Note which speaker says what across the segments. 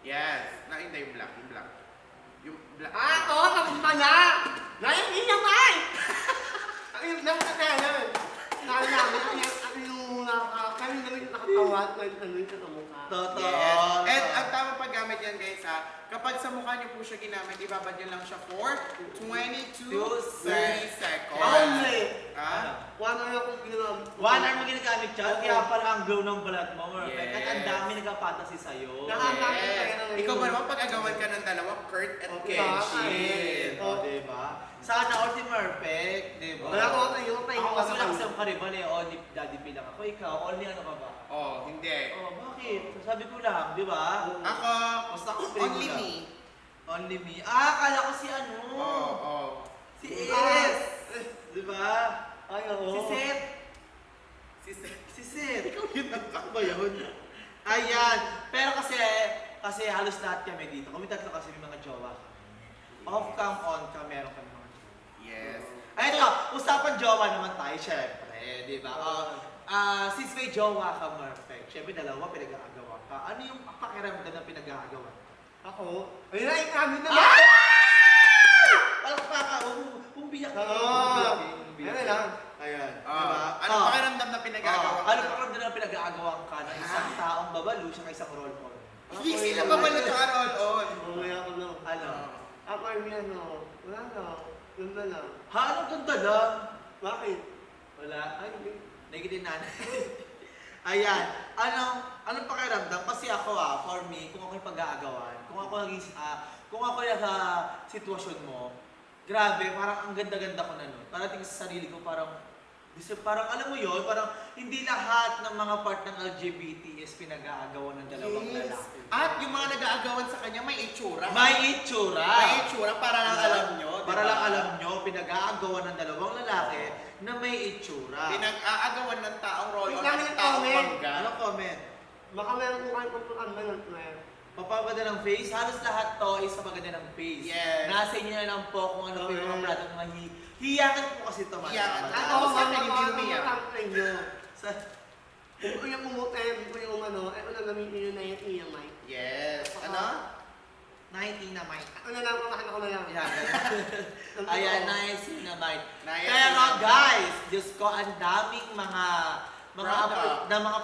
Speaker 1: Yes. Hindi yung black. Yung black. Yung black.
Speaker 2: Oo, tapos pala! Hindi naman! Yung black na kaya. Namin yung kami namin nakatawad, may sa mukha.
Speaker 3: Totoo.
Speaker 1: Yes. And ang tamang paggamit yan guys ha, kapag sa mukha niyo po siya ginamit, ibabad niyo lang siya for 22 to 30 seconds.
Speaker 2: Only!
Speaker 1: Ha?
Speaker 2: 1 hour akong ginamit.
Speaker 3: 1 hour mo ginagamit siya,
Speaker 2: Oo.
Speaker 3: kaya pala ang glow ng balat mo. Perfect. At ang
Speaker 1: Yes.
Speaker 3: dami nagpapantasy sa'yo.
Speaker 1: Yes. Ikaw ba naman pag-agawan ka ng dalawa, Kurt at
Speaker 3: Okay,
Speaker 1: Kenji?
Speaker 3: O, diba? Sana all team perfect, diba?
Speaker 2: Wala ko tayo,
Speaker 3: Ako kasi wala kasi ang karibal eh, only daddy P lang ako. Ikaw, only ano ka ba?
Speaker 1: Oh, hindi.
Speaker 3: Oh, bakit? Sabi ko lang, di ba?
Speaker 1: Ako,
Speaker 3: Basta ako
Speaker 1: only
Speaker 3: lang.
Speaker 1: me.
Speaker 3: Only me. Ah, akala ko si ano?
Speaker 1: Oo.
Speaker 3: Si S. Di ba?
Speaker 2: Ay, oo.
Speaker 3: Si Seth.
Speaker 1: Si Seth.
Speaker 3: Si Seth. Ikaw yun. Ako ba yun? Ayan. Pero kasi halos lahat kami dito. Kami tatlo kasi may mga jowa kami. Off cam, on cam, meron kami mga jowa.
Speaker 1: Yes.
Speaker 3: Ay, ito, usapan jowa naman tayo, syempre. Di ba? Since may jowa ka, perfect. Syempre, dalawa pinag-aagawa ka. Ano yung pakiramdam na pinag-aagawa?
Speaker 2: Ako? Ayun na, kami naman!
Speaker 3: Palakpa ka, umiyak ka.
Speaker 2: Oo. Ayun lang.
Speaker 3: Ayan.
Speaker 1: Ah,
Speaker 3: Diba?
Speaker 1: anong pakiramdam na pinag-agawa
Speaker 3: Ano pakiramdam na pinag-aagawan ka ng isang taong babalo siya isang role on?
Speaker 1: Hindi sila ba ba na roll-on?
Speaker 2: Mamaya ko na.
Speaker 3: Ano?
Speaker 2: Ako yung ano, wala na. Yun na lang.
Speaker 3: Ha? Anong ganda lang?
Speaker 2: Bakit?
Speaker 3: Wala. Ay, negative nanay. Ayan. Anong pakiramdam? Kasi ako for me, kung ako yung pag-aagawan, kung ako yung sa sitwasyon mo, grabe, parang ang ganda-ganda ko na nun. Parating sa sarili ko, parang alam mo yun, parang hindi lahat ng mga part ng LGBT is pinag-aagawan ng dalawang
Speaker 1: Yes.
Speaker 3: lalaki.
Speaker 1: At yung mga nag-aagawan sa kanya, may itsura.
Speaker 3: May itsura.
Speaker 1: May itsura para lang alam nyo.
Speaker 3: Para lang alam nyo, pinag-aagawan ng dalawang lalaki na may itsura.
Speaker 1: Pinag-aagawan ng taong roll-on
Speaker 2: Yung
Speaker 1: at
Speaker 2: namin
Speaker 1: taong
Speaker 2: comment.
Speaker 1: mangga.
Speaker 3: Ano comment?
Speaker 2: Baka meron ko kayo pagpunan ba ng prayer?
Speaker 3: Papaganda ng face, halos lahat to is papaganda ng face.
Speaker 1: Yes.
Speaker 3: Nasa inyo na lang po kung ano po yung mga product na hiyakan po kasi ito.
Speaker 1: Hiyakan.
Speaker 3: malaman.
Speaker 1: Ako, sa akin, hindi umiyak.
Speaker 2: sa inyo.
Speaker 3: Sa,
Speaker 2: Kung yung umutin, kung yung ano, wala gamitin yun na yung EMI.
Speaker 1: Yes. Ano?
Speaker 3: 19 na mic.
Speaker 2: Ano lang, kamahan ako na lang.
Speaker 3: Ayan, ayan, nice na mic.
Speaker 1: Nice
Speaker 3: Pero
Speaker 1: na mic.
Speaker 3: guys, Diyos ko, ang daming mga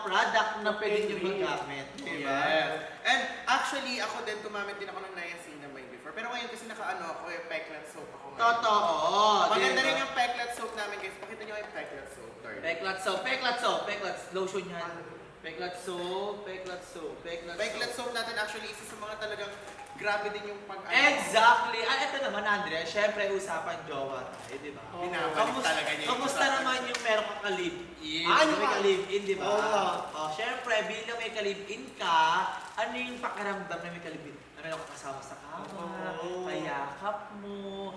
Speaker 3: product na pwede nyo
Speaker 2: Pwede.
Speaker 3: magamit. Diba?
Speaker 1: Yes. And actually, ako din, gumamit din ako ng niacinamide before. Pero ngayon kasi naka-ano ako, Peklat soap ako ngayon.
Speaker 3: Totoo.
Speaker 1: Maganda
Speaker 3: diba?
Speaker 1: rin yung Peklat soap namin guys. Pakita nyo yung Peklat soap.
Speaker 3: Peklat soap, lotion yan. Peklat soap.
Speaker 1: Peklat soap natin actually isa sa mga talagang grabe din yung pag
Speaker 3: Exactly. Ito naman, Andrea, syempre usapan jowa tayo, di ba?
Speaker 1: Binabalik talaga niya yung
Speaker 3: Kamusta
Speaker 1: usapan.
Speaker 3: naman yung meron kang ka-live-in?
Speaker 2: Ah,
Speaker 3: May ka-live-in, di ba?
Speaker 2: Oo.
Speaker 3: Syempre, bilang may ka-live-in ka, ano yung pakiramdam na may ka-live-in? Na meron ka kasama sa kama,
Speaker 2: Oo.
Speaker 3: kayakap mo,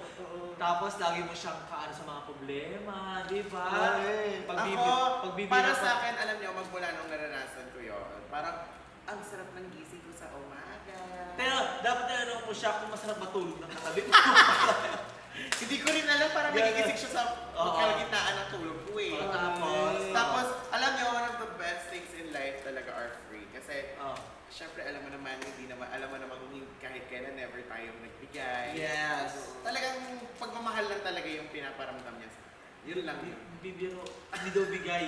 Speaker 3: tapos lagi mo siyang kaano sa mga problema, di ba?
Speaker 2: Ay.
Speaker 1: Para sa akin, alam niyo, magmula nung naranasan ko yun, parang ang sarap ng gising ko sa umaga.
Speaker 3: Pero dapat na mo siya kung masarap matulog ng katabi mo.
Speaker 1: Hindi ko rin alam, parang nagigising siya sa
Speaker 3: Oo.
Speaker 1: kalagitnaan ng tulog ko eh.
Speaker 3: Tapos,
Speaker 1: alam niyo, one of the best things in life talaga are free. Kasi,
Speaker 3: oh.
Speaker 1: syempre, alam mo naman, alam mo naman kung kahit kailan never tayong nagbigay.
Speaker 3: Yes.
Speaker 1: Talagang pagmamahal lang talaga yung pinaparamdam niya sa akin. Yun lang yun.
Speaker 3: Bibiro. Hindi daw bigay.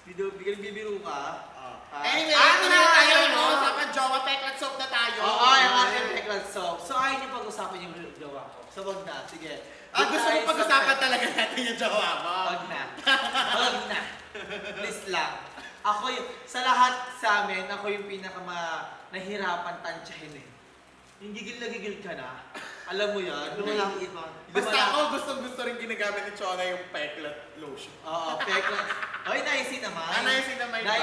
Speaker 3: Hindi daw bigay. Bibiro ka.
Speaker 1: Anyway,
Speaker 2: ano
Speaker 1: tuloy
Speaker 2: na
Speaker 1: tayo,
Speaker 2: tayo,
Speaker 1: no?
Speaker 2: no?
Speaker 1: Sa jowa, Peklat soap na tayo.
Speaker 3: Oo, yung ating Peklat soap. So, ayaw niyo pag-usapan yung jowa ko. So, wag na. Sige.
Speaker 1: Gusto mo
Speaker 3: Tayo sa
Speaker 1: pag-usapan talaga natin yung jowa mo.
Speaker 3: Wag na. Wag na. Please lang. Ako yung, sa lahat sa amin, ako yung nahirapan tansyahin eh. Yung gigil na gigil ka na. Alam mo yan?
Speaker 2: Lumalapit
Speaker 3: Naiinit.
Speaker 2: pa.
Speaker 1: Basta ako, gusto rin ginagamit ni Chona yung Peklat lotion.
Speaker 3: Oo, Peklat. Oy, niacin naman.
Speaker 1: Niacinamide ba?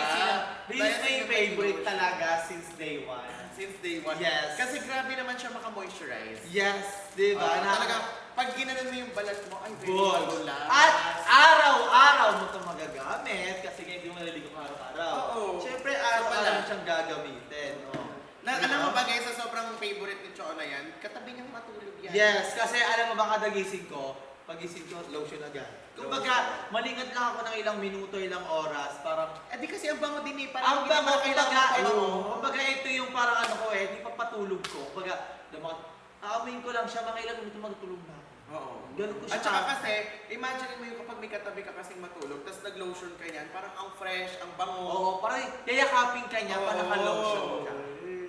Speaker 3: This is my
Speaker 1: Niacinamide
Speaker 3: favorite
Speaker 1: lotion.
Speaker 3: talaga since day one.
Speaker 1: Since day one.
Speaker 3: Yes.
Speaker 1: Kasi grabe naman siya maka-moisturize.
Speaker 3: Yes, di ba?
Speaker 1: Talaga, pag ginanon mo yung balat mo, ay, very
Speaker 3: Good.
Speaker 1: magulas.
Speaker 3: At araw-araw mo ito magagamit kasi nga hindi mo naliligo araw-araw.
Speaker 1: Oo.
Speaker 3: Siyempre,
Speaker 1: So,
Speaker 3: araw-araw
Speaker 1: wala.
Speaker 3: mo siyang gagamitin. Oh.
Speaker 1: Alam mo ba guys, sa sobrang favorite ni Chona yan, katabi niyang matulog yan.
Speaker 3: Yes, kasi alam mo ba kada gising ko, pagising ko, lotion agad. Kumbaga, malingat lang ako ng ilang minuto, ilang oras, parang
Speaker 1: Eh di kasi ang bango din eh.
Speaker 3: ang bango,
Speaker 1: kailangan
Speaker 3: kumbaga, ito,
Speaker 1: mo.
Speaker 3: kumbaga ito yung parang ano ko eh, di pa tulog ko. Kumbaga, aamin ko lang siya, mga ilang minuto matutulog na ako.
Speaker 1: Oo.
Speaker 3: Ganun ko siya.
Speaker 1: At saka kasi, imagine mo yung kapag may katabi ka kasing matulog, tapos nag-lotion ka niyan, parang ang fresh, ang bango.
Speaker 3: Oo, parang yayakapin ka niya,
Speaker 1: Oo.
Speaker 3: parang naka-lotion ka.